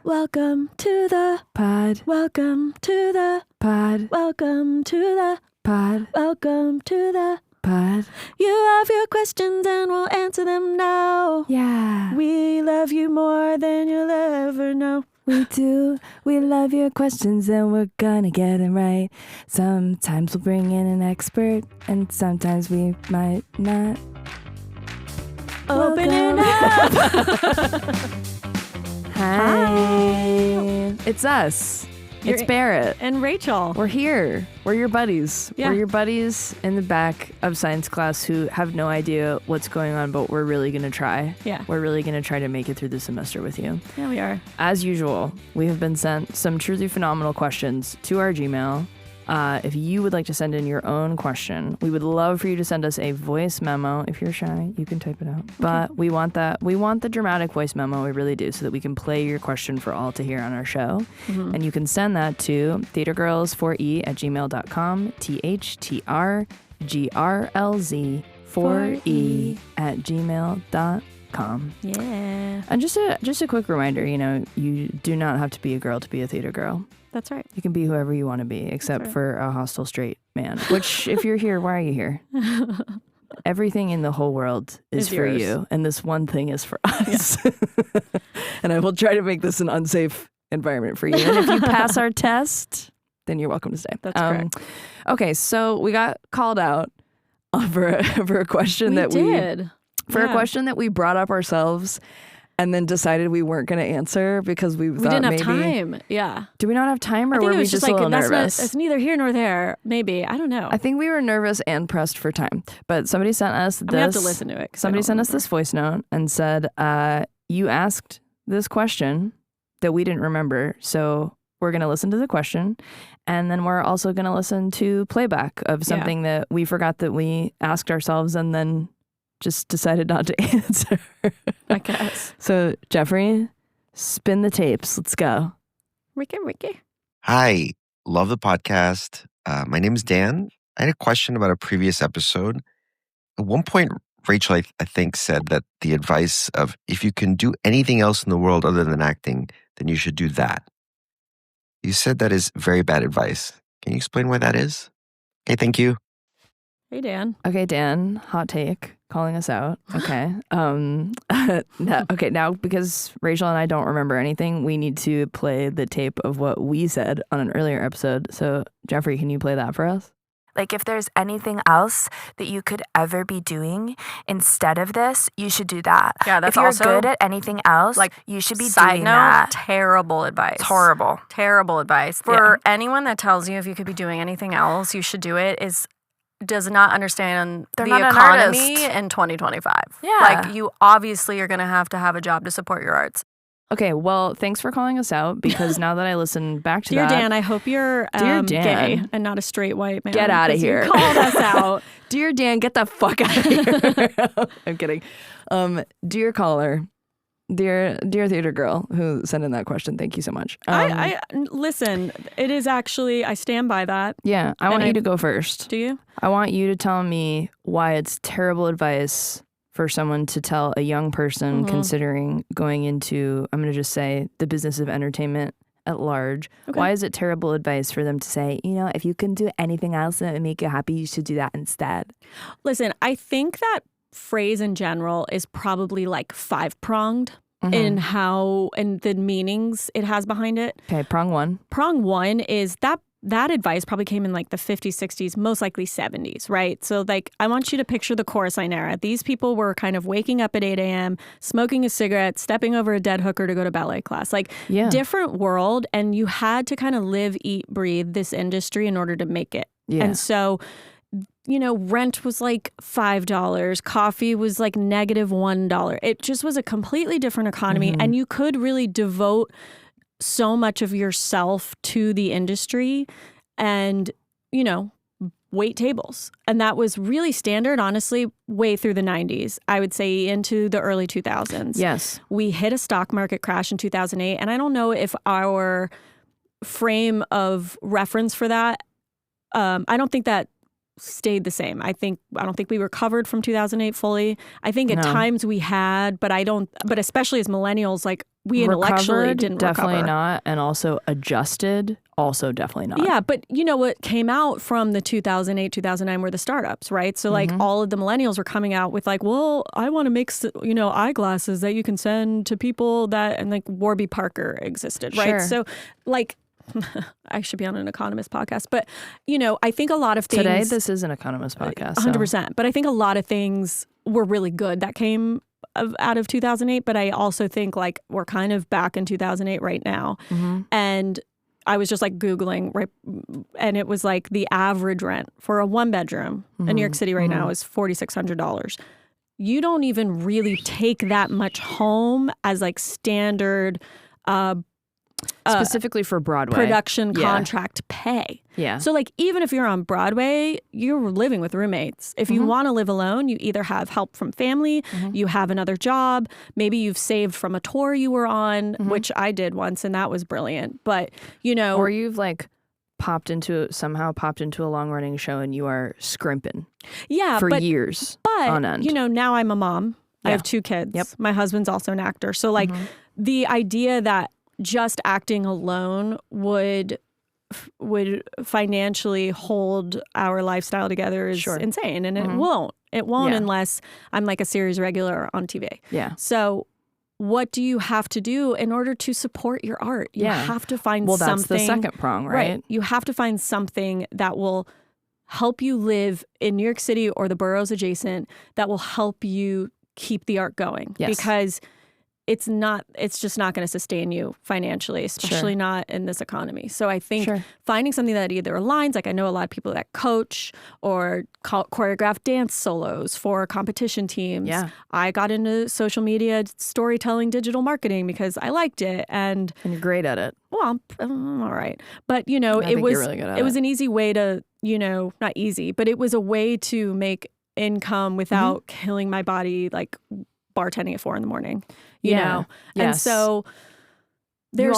Welcome to the pod. Welcome to the pod. Welcome to the pod. Welcome to the pod. You have your questions and we'll answer them now. Yeah. We love you more than you'll ever know. We do. We love your questions and we're gonna get them right. Sometimes we'll bring in an expert and sometimes we might not. Open it up. Hi. It's us. It's Barrett. And Rachel. We're here. We're your buddies. Yeah. We're your buddies in the back of science class who have no idea what's going on, but we're really going to try. Yeah. We're really going to try to make it through the semester with you. Yeah, we are. As usual, we have been sent some truly phenomenal questions to our Gmail. If you would like to send in your own question, we would love for you to send us a voice memo. If you're shy, you can type it out. But we want that. We want the dramatic voice memo. We really do, so that we can play your question for all to hear on our show. Mm-hmm. And you can send that to THTRGRLZ@gmail.com. THTR GRLZ 4E @gmail.com. Yeah. And just a quick reminder, you do not have to be a girl to be a theater girl. That's right. You can be whoever you want to be, except for a hostile straight man. Which, if you're here, why are you here? Everything in the whole world is for yours. you, and this one thing is for us. Yeah. And I will try to make this an unsafe environment for you. And if you pass our test, then you're welcome to stay. That's correct. Okay, so we got called out for a question a question that we brought up ourselves. And then decided we weren't going to answer because we thought didn't have maybe time. Yeah. Do we not have time, or I think were it we was just a little nervous? It's neither here nor there. Maybe. I don't know. I think we were nervous and pressed for time. But somebody sent us this. I'm going to have to listen to it. Somebody sent us this voice note and said, you asked this question that we didn't remember. So we're going to listen to the question. And then we're also going to listen to playback of something that we forgot that we asked ourselves and then just decided not to answer. I guess. So, Jeffrey, spin the tapes. Let's go. Ricky. Hi. Love the podcast. My name is Dan. I had a question about a previous episode. At one point, Rachel, I think, said that the advice of if you can do anything else in the world other than acting, then you should do that. You said that is very bad advice. Can you explain why that is? Okay, thank you. Hey, Dan. Okay, Dan, hot take, calling us out. Okay. Now, because Rachel and I don't remember anything, we need to play the tape of what we said on an earlier episode. So, Jeffrey, can you play that for us? Like, if there's anything else that you could ever be doing instead of this, you should do that. Yeah, that's if you're also, good at anything else, like, you should be side doing note, that. Terrible advice. It's horrible. Terrible advice. For anyone that tells you if you could be doing anything else, you should do it, does not understand They're the not an economy artist. in 2025. Yeah. Like, you obviously are going to have a job to support your arts. Okay, well, thanks for calling us out, because now that I listen back to Dear that... Dan, I hope you're gay and not a straight white man. Get out of here. You called us out. Dear Dan, get the fuck out of here. I'm kidding. Dear caller, dear theater girl who sent in that question, thank you so much. I listen, it is actually, I stand by that. Yeah, I want you to go first. Do you? I want you to tell me why it's terrible advice for someone to tell a young person considering going into, I'm going to just say, the business of entertainment at large. Okay. Why is it terrible advice for them to say, if you can do anything else that would make you happy, you should do that instead? Listen, I think that phrase in general is probably like five-pronged in the meanings it has behind it. Okay, prong one. Prong one is that advice probably came in like the 50s, 60s, most likely 70s, right? So like, I want you to picture the chorus line era. These people were kind of waking up at 8 a.m., smoking a cigarette, stepping over a dead hooker to go to ballet class. Like, different world. And you had to kind of live, eat, breathe this industry in order to make it. Yeah. And so, rent was like $5. Coffee was like -$1. It just was a completely different economy. And you could really devote so much of yourself to the industry and, wait tables. And that was really standard, honestly, way through the 90s. I would say into the early 2000s. Yes. We hit a stock market crash in 2008. And I don't know if our frame of reference for that, I don't think that stayed the same. I don't think we recovered from 2008 fully. I think at times we had, but especially as millennials, like, we intellectually Recovered, didn't definitely recover. not, and also adjusted, also definitely not. Yeah, but you know what came out from the 2008, 2009 were the startups, right? So like all of the millennials were coming out with like, well, I want to make, eyeglasses that you can send to people that, and like Warby Parker existed, right? Sure. So like, I should be on an economist podcast, but I think a lot of things. Today, this is an economist podcast. 100%. But I think a lot of things were really good that came out of 2008. But I also think like we're kind of back in 2008 right now. And I was just like Googling, right? And it was like the average rent for a 1-bedroom in New York City right now is $4,600. You don't even really take that much home as like standard Specifically for Broadway. production contract pay. Yeah. So like even if you're on Broadway, you're living with roommates. If you want to live alone, you either have help from family, you have another job, maybe you've saved from a tour you were on, which I did once and that was brilliant. But or you've like popped into a long running show and you are scrimping for years on end. Now I'm a mom. I have 2 kids. Yep. My husband's also an actor. So like the idea that just acting alone would financially hold our lifestyle together is insane. And it won't. It won't unless I'm like a series regular on TV. Yeah. So what do you have to do in order to support your art? You have to find something. Well, that's the second prong, right? You have to find something that will help you live in New York City or the boroughs adjacent that will help you keep the art going. Yes. Because it's just not going to sustain you financially, especially not in this economy. So I think finding something that either aligns, like I know a lot of people that coach or choreograph dance solos for competition teams. Yeah. I got into social media storytelling, digital marketing because I liked it. And you're great at it. Well, I'm all right. But, I think you're really good at it was an easy way to, not easy, but it was a way to make income without killing my body, like bartending at 4 a.m, you know? And so you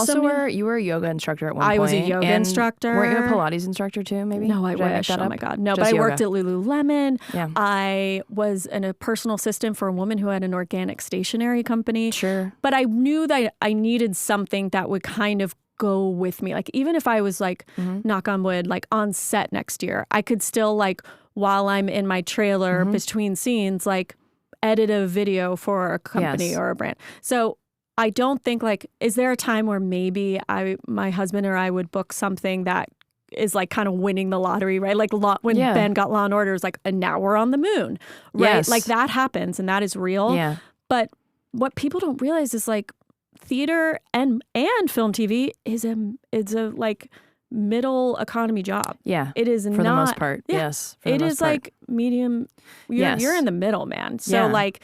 were a yoga instructor at one point. I was a yoga instructor. Weren't you a Pilates instructor too, maybe? No, I wish. Oh my God. No, Just but I yoga. worked at Lululemon. Yeah. I was a personal assistant for a woman who had an organic stationery company. Sure. But I knew that I needed something that would kind of go with me. Like even if I was like, knock on wood, like on set next year, I could still like, while I'm in my trailer between scenes, like edit a video for a company or a brand. So I don't think like, is there a time where maybe my husband or I would book something that is like kind of winning the lottery, right? Like when Ben got Law and Order, it was like, and now we're on the moon, right? Yes. Like that happens and that is real. Yeah. But what people don't realize is like theater and film TV is a like middle economy job. Yeah. It is for the most part. Yeah, yes. it is like medium. You're in the middle, man. So like,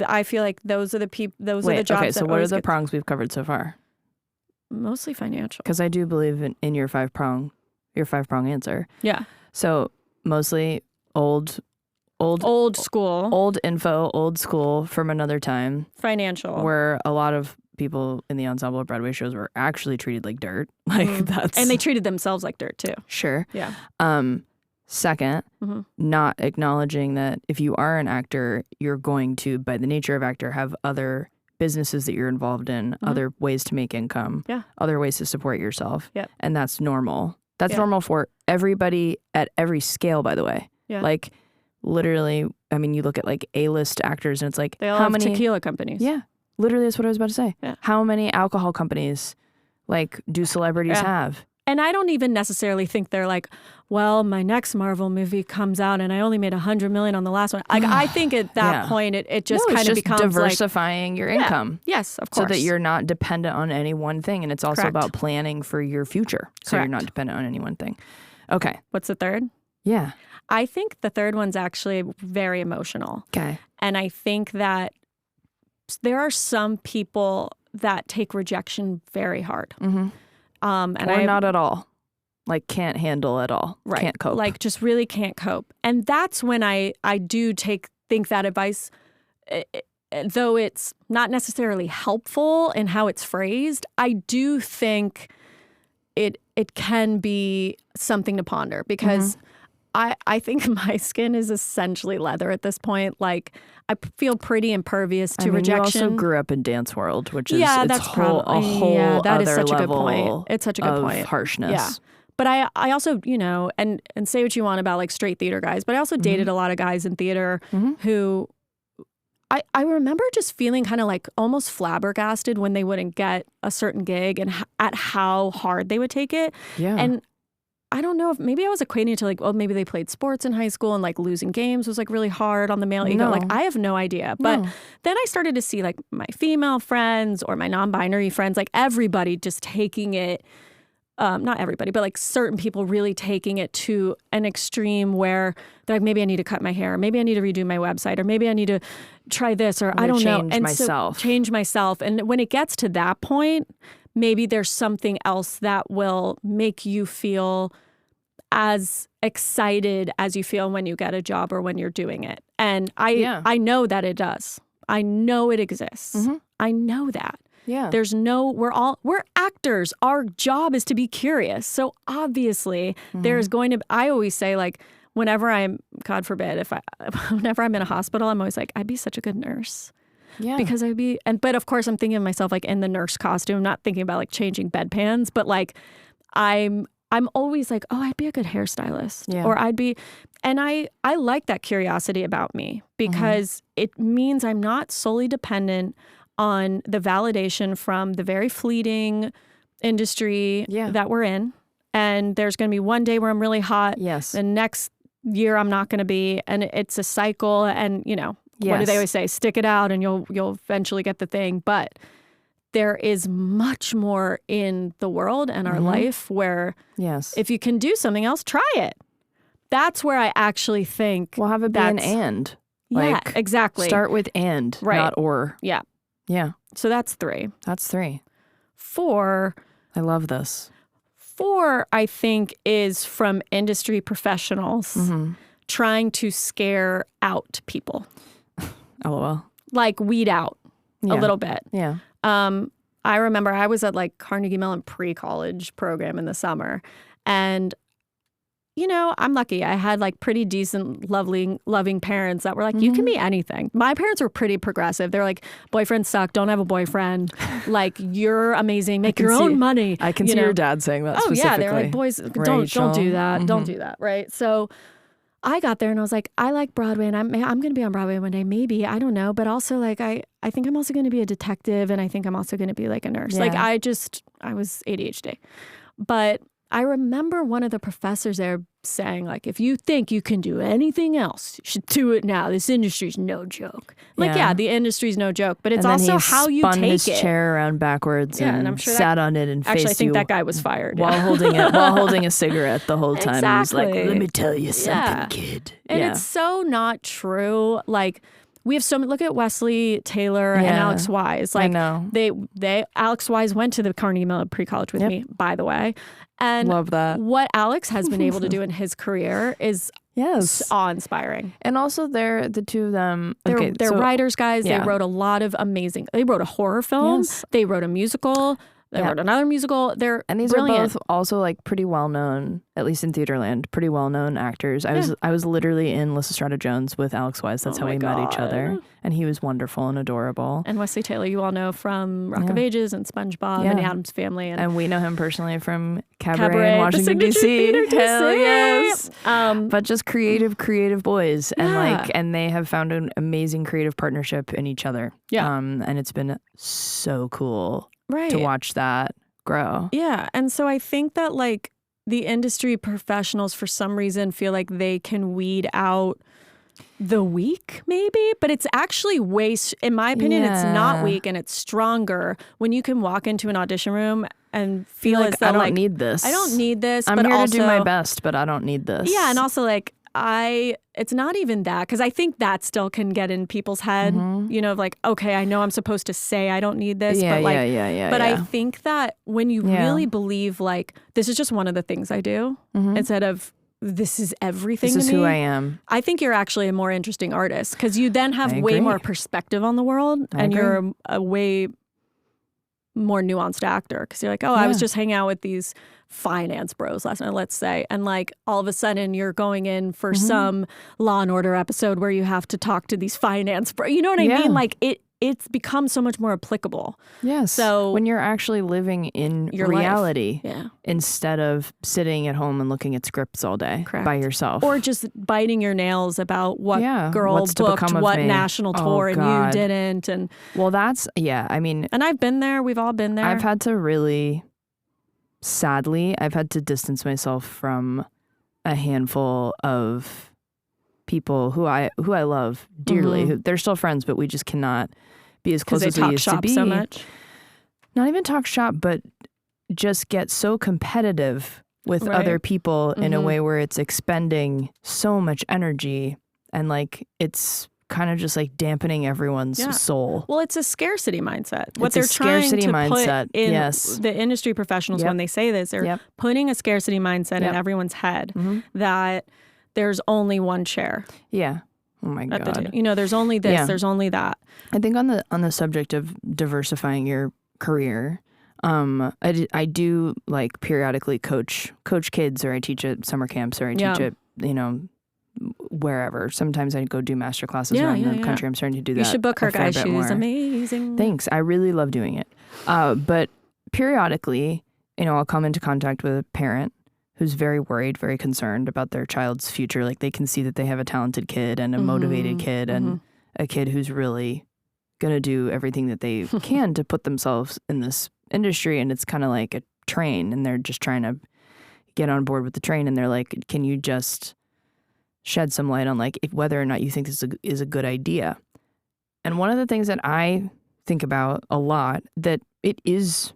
I feel like those are the people. Those are the jobs. Okay. So what are the prongs we've covered so far? Mostly financial. Because I do believe in your 5-prong answer. Yeah. So mostly old school, old info, old school from another time. Financial. Where a lot of people in the ensemble of Broadway shows were actually treated like dirt. Like and they treated themselves like dirt too. Sure. Yeah. Second, not acknowledging that if you are an actor, you're going to, by the nature of actor, have other businesses that you're involved in, other ways to make income, other ways to support yourself. Yep. And that's normal. That's normal for everybody at every scale, by the way. Yeah. Like literally, I mean, you look at like A-list actors and it's like, they all have tequila companies. Yeah. Literally, that's what I was about to say. Yeah. How many alcohol companies like do celebrities have? And I don't even necessarily think they're like, well, my next Marvel movie comes out and I only made $100 million on the last one. Like, I think at that point, it just kind of becomes diversifying your income. Yes, of course. So that you're not dependent on any one thing. And it's also about planning for your future. So you're not dependent on any one thing. Okay. What's the third? Yeah. I think the third one's actually very emotional. Okay. And I think that there are some people that take rejection very hard. Or not at all. Like can't handle at all. Right. Can't cope. Like just really can't cope. And that's when I do think that advice, though it's not necessarily helpful in how it's phrased, I do think it can be something to ponder because I think my skin is essentially leather at this point. Like, I feel pretty impervious to rejection. You also grew up in dance world, which is that's probably a whole that is other such a good level point. It's such a good point. Harshness. Yeah. But I also, and say what you want about like straight theater guys, but I also dated a lot of guys in theater who I remember just feeling kind of like almost flabbergasted when they wouldn't get a certain gig and at how hard they would take it. Yeah. And I don't know if maybe I was equating it to like, well, maybe they played sports in high school and like losing games was like really hard on the male ego. Like, I have no idea. But then I started to see like my female friends or my non-binary friends, like everybody just taking it. Not everybody, but like certain people really taking it to an extreme where they're like, maybe I need to cut my hair, or maybe I need to redo my website, or maybe I need to try this, or I don't know. And so change myself. And when it gets to that point, maybe there's something else that will make you feel as excited as you feel when you get a job or when you're doing it. And I know that it does. I know it exists. I know that. Yeah. We're actors. Our job is to be curious. So obviously there's going to, I always say like, whenever I'm, God forbid, whenever I'm in a hospital, I'm always like, I'd be such a good nurse. Yeah. Because but of course I'm thinking of myself like in the nurse costume, not thinking about like changing bedpans, but like I'm always like, oh, I'd be a good hairstylist. Yeah. Or and I like that curiosity about me because it means I'm not solely dependent on the validation from the very fleeting industry that we're in. And there's going to be one day where I'm really hot. Yes. The next year I'm not going to be. And it's a cycle. And, what do they always say? Stick it out and you'll eventually get the thing. But there is much more in the world and our life where if you can do something else, try it. That's where I actually think. We'll have it be an and. Yeah, exactly. Start with and, not or. Yeah. Yeah. So that's 3. That's 3. 4. I love this. 4, I think, is from industry professionals trying to scare out people. LOL. Like weed out a little bit. Yeah. I remember I was at like Carnegie Mellon pre-college program in the summer. And I'm lucky. I had like pretty decent, loving parents that were like, you can be anything. My parents were pretty progressive. They're like, boyfriends suck. Don't have a boyfriend. Like, you're amazing. Make your own money. I can see your dad saying that specifically. Yeah. They're like, boys, don't do that. Don't do that. Right. So I got there and I was like, I like Broadway and I'm going to be on Broadway one day. Maybe. I don't know. But also like, I think I'm also going to be a detective and I think I'm also going to be like a nurse. Yeah. Like I was ADHD. But I remember one of the professors there saying, like, if you think you can do anything else, you should do it now. This industry's no joke. Like, the industry's no joke, but it's also how you take it. Spun his chair around backwards and I'm sure sat on it and faced you. Actually, I think that guy was fired. While holding a cigarette the whole time. Exactly. He was like, let me tell you something, kid. And it's so not true. Like, we have look at Wesley Taylor and Alex Wise. Like, I know. Alex Wise went to the Carnegie Mellon pre-college with me, by the way. And love that. What Alex has been able to do in his career is awe-inspiring. And also the two of them. They're writers, guys. They wrote a lot of amazing. They wrote a horror film. Yes. They wrote a musical. They wrote another musical. And these brilliant. are both also like pretty well known, at least in Theaterland, pretty well known actors. I was literally in Lysistrata Jones with Alex Wise. That's how we met each other. And he was wonderful and adorable. And Wesley Taylor, you all know from Rock of Ages and SpongeBob and Addams Family. And we know him personally from Cabaret in Washington, D.C. Hell yes. But just creative boys. And they have found an amazing creative partnership in each other. Yeah. And it's been so cool. To watch that grow. Yeah. And so I think that like the industry professionals for some reason feel like they can weed out the weak maybe, but it's actually in my opinion, it's not weak and it's stronger when you can walk into an audition room and feel like as though I don't need this. I don't need this. I'm but here also, to do my best, but I don't need this. Yeah. And also like it's not even that, because I think that still can get in people's head, like, okay, I know I'm supposed to say I don't need this, but like, I think that when you really believe like, this is just one of the things I do instead of this is everything to me. This is who I am. I think you're actually a more interesting artist because you then have way more perspective on the world and you're a way more nuanced actor because you're like, oh, I was just hanging out with these finance bros last night, let's say. And like all of a sudden you're going in for some Law and Order episode where you have to talk to these finance bros. You know what I mean? Like it's become so much more applicable. Yes. So when you're actually living in your reality instead of sitting at home and looking at scripts all day by yourself. Or just biting your nails about what girl what's to booked become of what me. national tour and you didn't. And well, that's, I mean. And I've been there. We've all been there. I've had to really, sadly, I've had to distance myself from a handful of people who I love dearly. Who, they're still friends, but we just cannot be as close as we used to be. So much. Not even talk shop, but just get so competitive with other people in a way where it's expending so much energy and like it's kind of just like dampening everyone's soul. Well, it's a scarcity mindset. What they're trying to put in the industry professionals when they say this, they're putting a scarcity mindset in everyone's head that there's only one chair. Yeah. Oh my God. There's only this, there's only that. I think on the subject of diversifying your career, I do like periodically coach kids, or I teach at summer camps, or I teach at, wherever. Sometimes I go do master classes around the country. I'm starting to do that. You should book her, guys. She's amazing. Thanks. I really love doing it. But periodically, I'll come into contact with a parent who's very worried, very concerned about their child's future. Like they can see that they have a talented kid and a motivated kid and a kid who's really going to do everything that they can to put themselves in this industry. And it's kind of like a train, and they're just trying to get on board with the train. And they're like, can you just shed some light on like whether or not you think this is a good idea? And one of the things that I think about a lot, that it is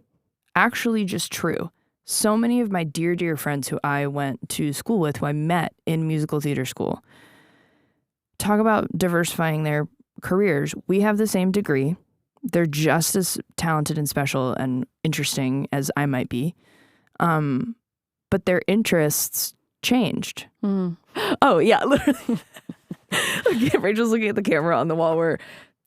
actually just true. So many of my dear, dear friends who I went to school with, who I met in musical theater school, talk about diversifying their careers. We have the same degree. They're just as talented and special and interesting as I might be. But their interests changed. Oh, yeah, literally. Rachel's looking at the camera on the wall where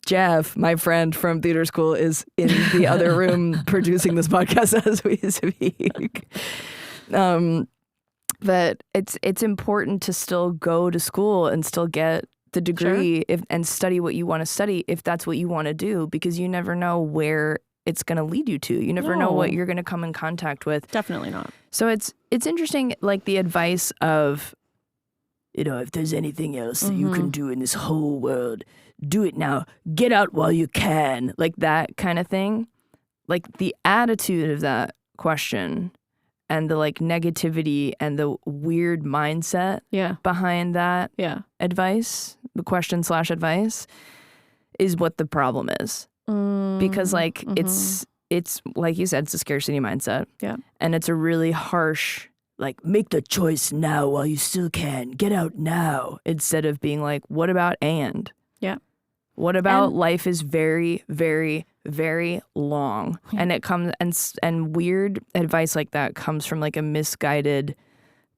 Jeff, my friend from theater school, is in the other room producing this podcast as we speak. But it's important to still go to school and still get the degree and study what you want to study if that's what you want to do, because you never know where it's going to lead you to. You never know what you're going to come in contact with. Definitely not. So it's interesting, like the advice of, if there's anything else that you can do in this whole world, do it now. Get out while you can. Like that kind of thing. Like the attitude of that question and the like negativity and the weird mindset behind that advice, the question / advice, is what the problem is. Because like it's like you said, it's a scarcity mindset. Yeah. And it's a really harsh, like, make the choice now while you still can. Get out now. Instead of being like, what about and? Yeah. What about life is very, very, very long. And it comes, and weird advice like that comes from like a misguided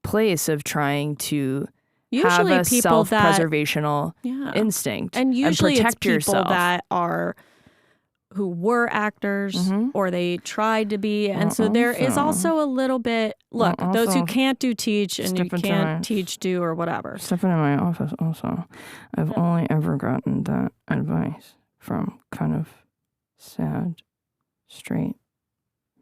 place of trying to have a self-preservational instinct and usually protect it's people yourself. That are who were actors or they tried to be. And so there is also a little bit, look, those who can't do teach and you can't teach do or whatever. Stepping in my office also, I've only ever gotten that advice from kind of sad, straight,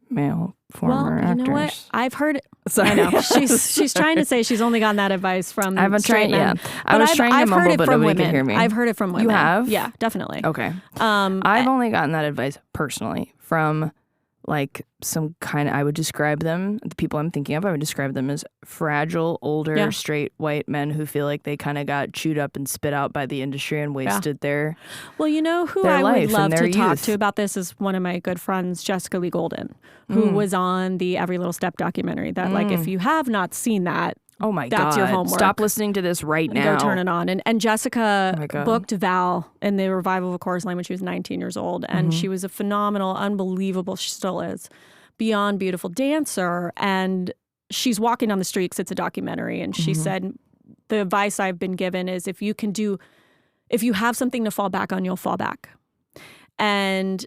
male former actors. You know what? I've heard it. Sorry. I know. She's trying to say she's only gotten that advice from I haven't straight tried, men. I was trying to mumble, but nobody could hear me. I've heard it from women. You have? Yeah, definitely. Okay. I've only gotten that advice personally from like some kind of, I would describe them, the people I'm thinking of, I would describe them as fragile, older, straight white men who feel like they kind of got chewed up and spit out by the industry and wasted their Well, you know who I would love to talk to about this is one of my good friends, Jessica Lee Golden, who was on the Every Little Step documentary that like if you have not seen that, oh my God. That's your homework. Stop listening to this right now. Go turn it on. And Jessica booked Val in the revival of A Chorus Line when she was 19 years old. And she was a phenomenal, unbelievable, she still is, beyond beautiful dancer. And she's walking down the street because it's a documentary. And she said, the advice I've been given is if you have something to fall back on, you'll fall back. And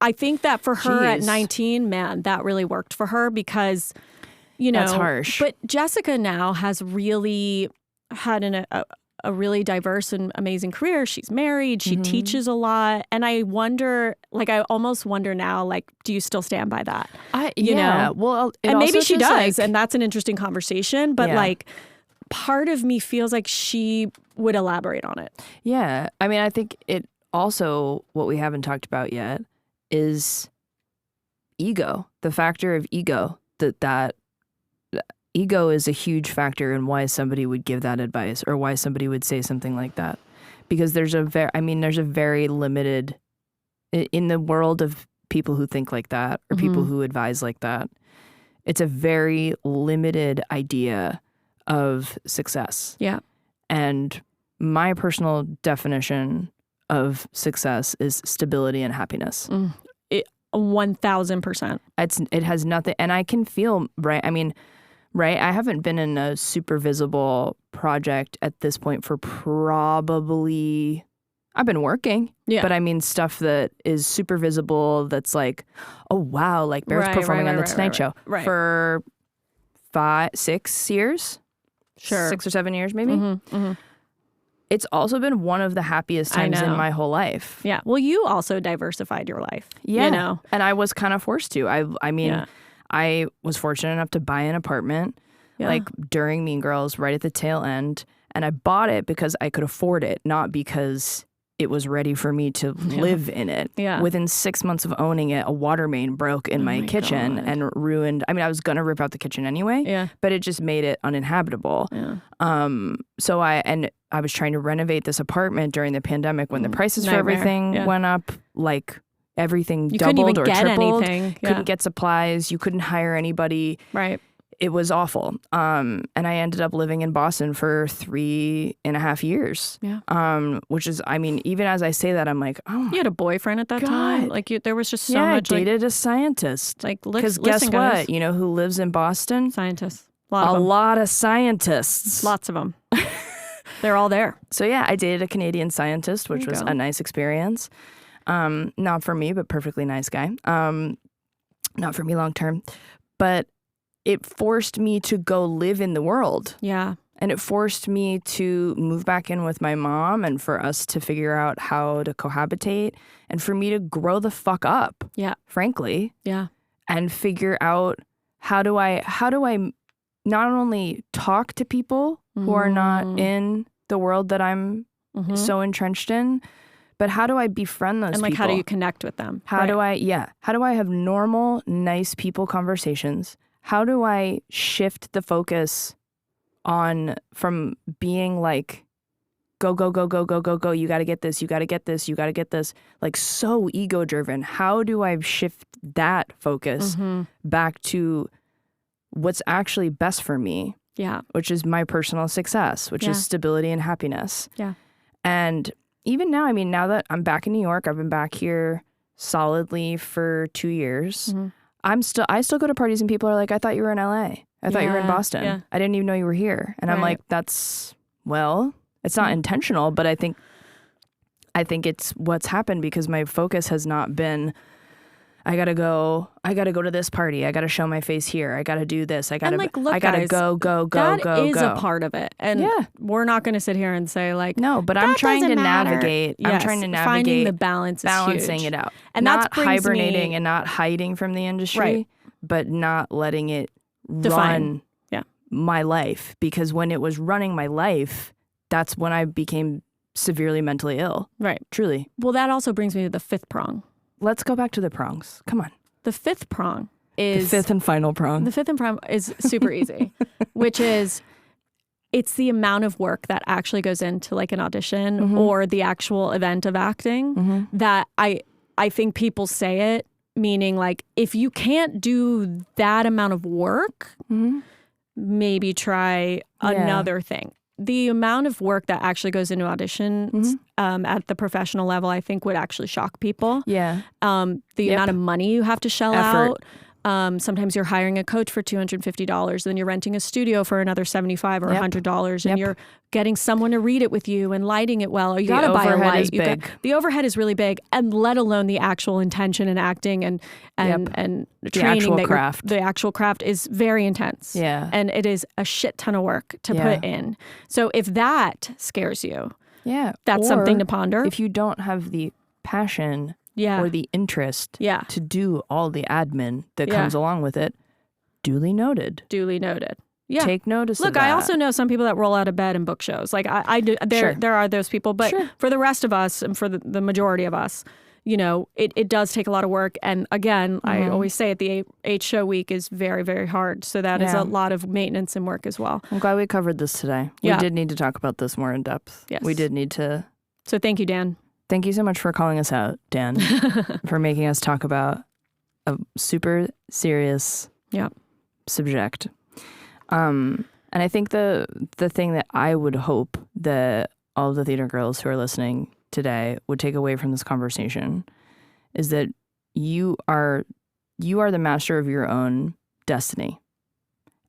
I think that for her at Jeez. 19, man, that really worked for her because, you know. That's harsh. But Jessica now has really had a really diverse and amazing career. She's married. She teaches a lot. And I wonder, like, I almost wonder now, like, do you still stand by that? You know? Well, And maybe she does. Like, And that's an interesting conversation. But like, part of me feels like she would elaborate on it. yeah. I mean, I think it also, what we haven't talked about yet is ego, the factor of ego, that ego is a huge factor in why somebody would give that advice or why somebody would say something like that. Because there's a very limited, in the world of people who think like that or people who advise like that, it's a very limited idea of success. Yeah. And my personal definition of success is stability and happiness. 1,000%. It has nothing, and I can feel, right? I mean, right? I haven't been in a super visible project at this point for probably, I've been working, but I mean stuff that is super visible that's like, oh wow, like Barrett's performing on the Tonight Show for 6 years. Sure. 6 or 7 years maybe. It's also been one of the happiest times in my whole life. Yeah. Well, you also diversified your life. Yeah. You know? And I was kind of forced to. I mean, I was fortunate enough to buy an apartment like during Mean Girls, right at the tail end. And I bought it because I could afford it, not because it was ready for me to live in it. Yeah. Within 6 months of owning it, a water main broke in my kitchen and ruined. I mean, I was going to rip out the kitchen anyway, but it just made it uninhabitable. Yeah. So I was trying to renovate this apartment during the pandemic when the prices for everything went up, like everything doubled or tripled. Anything. Couldn't get supplies. You couldn't hire anybody. Right. It was awful. And I ended up living in Boston for 3.5 years. Yeah. Which is, I mean, even as I say that, I'm like, oh, you had a boyfriend at that time? Like, there was just so much. I dated a scientist. Like, because guess what? You know who lives in Boston? Scientists. A lot of scientists. Lots of them. They're all there. So yeah, I dated a Canadian scientist, which was a nice experience. Not for me, but perfectly nice guy. Not for me long term. But it forced me to go live in the world. Yeah. And it forced me to move back in with my mom and for us to figure out how to cohabitate and for me to grow the fuck up. Yeah. Frankly. Yeah. And figure out how do I not only talk to people who are not in the world that I'm so entrenched in, but how do I befriend those people? And like, how do you connect with them? How do I have normal, nice people conversations? How do I shift the focus from being like, go, go, go, go, go, go, go, you got to get this, you got to get this, you got to get this, like so ego driven. How do I shift that focus back to what's actually best for me? Yeah. Which is my personal success, which is stability and happiness. Yeah. And even now, I mean, now that I'm back in New York, I've been back here solidly for 2 years. I still go to parties and people are like, I thought you were in LA. I thought you were in Boston. Yeah. I didn't even know you were here. And I'm like, it's not intentional, but I think it's what's happened because my focus has not been, I gotta go to this party. I gotta show my face here. I gotta do this. I gotta guys, go. That is a part of it. And we're not gonna sit here and say like, no, but I'm trying to navigate. Yes, I'm trying to navigate finding the balance is balancing huge. it out. And not that hibernating and not hiding from the industry, but not letting it run my life. Because when it was running my life, that's when I became severely mentally ill. Right. Truly. Well, that also brings me to the fifth prong. Let's go back to the prongs. Come on. The fifth prong is... The fifth and final prong. The fifth and prong is super easy, which is it's the amount of work that actually goes into like an audition or the actual event of acting that I think people say it, meaning like if you can't do that amount of work, maybe try another thing. The amount of work that actually goes into auditions at the professional level, I think would actually shock people. Yeah. The amount of money you have to shell out. Sometimes you're hiring a coach for $250, then you're renting a studio for another $75 or $100, and you're getting someone to read it with you and lighting it well. Or you got to buy a light. The overhead is really big, and let alone the actual intention and acting and training. The actual craft is very intense. Yeah. And it is a shit ton of work to put in. So if that scares you, that's something to ponder. If you don't have the passion or the interest to do all the admin that comes along with it, duly noted. Yeah. Take notice of that. Look, I also know some people that roll out of bed and book shows. Like I do, there are those people, but for the rest of us and for the majority of us, you know, it does take a lot of work. And again, I always say the 8 show week is very, very hard. So that is a lot of maintenance and work as well. I'm glad we covered this today. We did need to talk about this more in depth. Yes. We did need to. So thank you, Dan. Thank you so much for calling us out, Dan, for making us talk about a super serious subject. And I think the thing that I would hope that all of the theater girls who are listening today would take away from this conversation is that you are the master of your own destiny.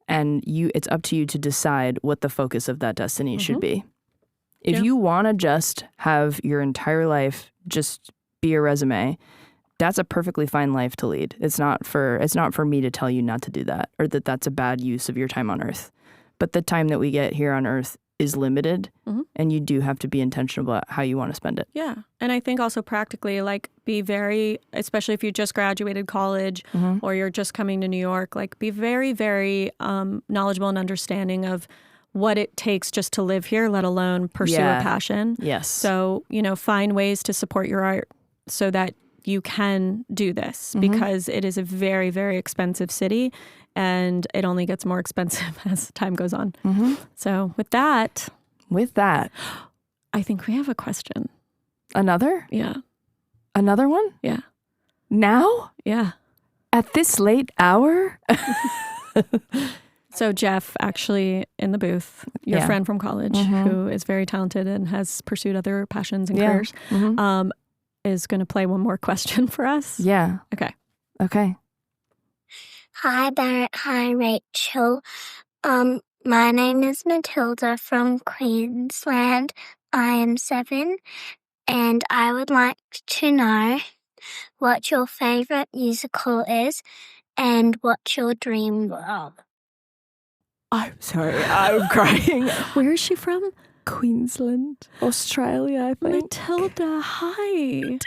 And it's up to you to decide what the focus of that destiny should be. If you want to just have your entire life just be a resume, that's a perfectly fine life to lead. It's not for me to tell you not to do that or that that's a bad use of your time on Earth. But the time that we get here on Earth is limited, and you do have to be intentional about how you want to spend it. Yeah. And I think also practically, like, be very, especially if you just graduated college or you're just coming to New York, like, be very, very knowledgeable and understanding of what it takes just to live here, let alone pursue a passion. Yes. So, you know, find ways to support your art so that you can do this because it is a very, very expensive city and it only gets more expensive as time goes on. So with that, I think we have a question. Another? Yeah. Another one? Yeah. Now? Yeah. At this late hour? So Jeff, actually in the booth, your friend from college who is very talented and has pursued other passions and careers, is going to play one more question for us. Yeah. Okay. Hi, Barrett. Hi, Rachel. My name is Matilda from Queensland. I am 7, and I would like to know what your favorite musical is and what your dream role. I'm sorry. I'm crying. Where is she from? Queensland, Australia, I think. Matilda, hi.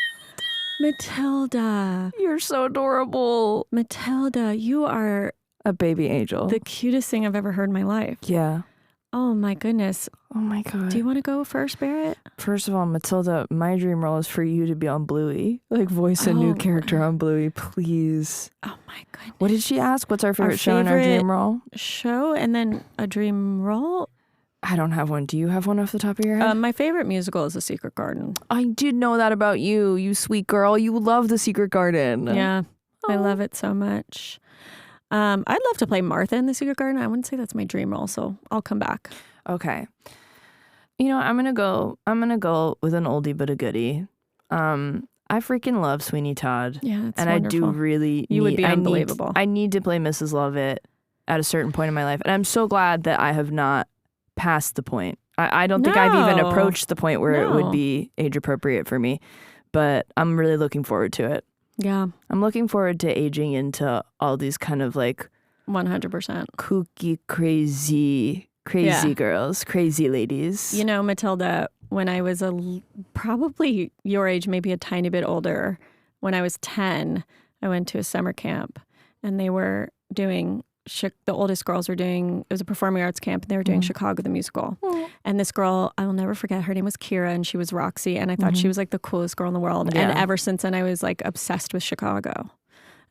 Matilda. You're so adorable. Matilda, you are a baby angel. The cutest thing I've ever heard in my life. Yeah. Oh my goodness. Oh my God. Do you want to go first, Barrett? First of all, Matilda, my dream role is for you to be on Bluey. Like, voice a new character on Bluey, please. Oh my goodness. What did she ask? What's our favorite show and our dream role? Show and then a dream role? I don't have one. Do you have one off the top of your head? My favorite musical is The Secret Garden. I did know that about you, you sweet girl. You love The Secret Garden. Yeah. I love it so much. I'd love to play Martha in The Secret Garden. I wouldn't say that's my dream role, so I'll come back. Okay. You know, I'm gonna go with an oldie but a goodie. I freaking love Sweeney Todd. Yeah, it's and wonderful. I do really would be unbelievable. I need to play Mrs. Lovett at a certain point in my life. And I'm so glad that I have not passed the point. I don't think I've even approached the point where it would be age appropriate for me. But I'm really looking forward to it. Yeah. I'm looking forward to aging into all these kind of like 100% kooky, crazy girls, crazy ladies. You know, Matilda, when I was probably your age, maybe a tiny bit older, when I was 10, I went to a summer camp and they were doing, the oldest girls were doing, it was a performing arts camp, and they were doing Chicago the musical. And this girl, I will never forget, her name was Kira and she was Roxy, and I thought she was like the coolest girl in the world. Yeah. And ever since then I was like obsessed with Chicago.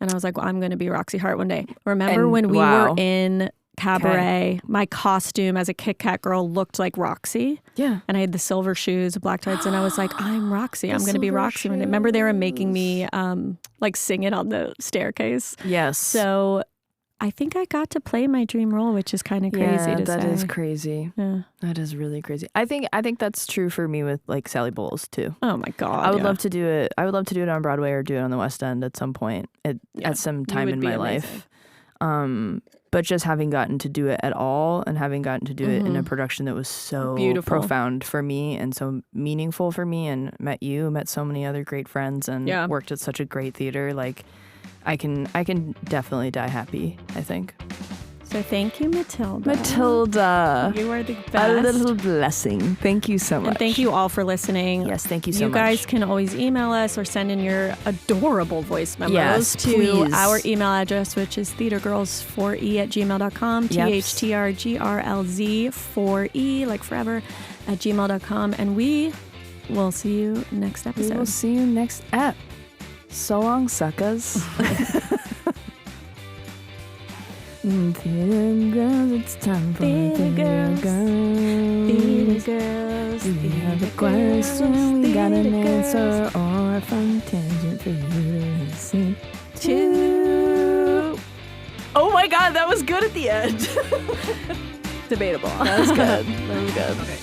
And I was like, well, I'm going to be Roxy Hart one day. Remember when we were in Cabaret, my costume as a Kit Kat girl looked like Roxy. Yeah. And I had the silver shoes, black tights, and I was like, I'm Roxy. I'm going to be Roxy. Remember they were making me like sing it on the staircase? Yes. So I think I got to play my dream role, which is kind of crazy to say. That is crazy. Yeah. That is really crazy. I think that's true for me with like Sally Bowles too. Oh my God. I would love to do it. I would love to do it on Broadway or do it on the West End at some point at some time in my life. But just having gotten to do it at all and having gotten to do it in a production that was so beautiful, profound for me and so meaningful for me, and met so many other great friends and worked at such a great theater, like I can definitely die happy, I think. So thank you, Matilda. Matilda. You are the best. A little blessing. Thank you so much. And thank you all for listening. Yes, thank you so much. You guys can always email us or send in your adorable voice memos to please. our email address, which is theatergirls4e@gmail.com, THTR GRLZ 4e, like forever, @gmail.com. And we will see you next episode. We will see you next ep. So long, suckers. Theater girls, it's time for theater girls. Theater girls. We have a question, we got an answer, or a fun tangent for you to listen to. Oh my God, that was good at the end. Debatable. That was good. That was good. Okay.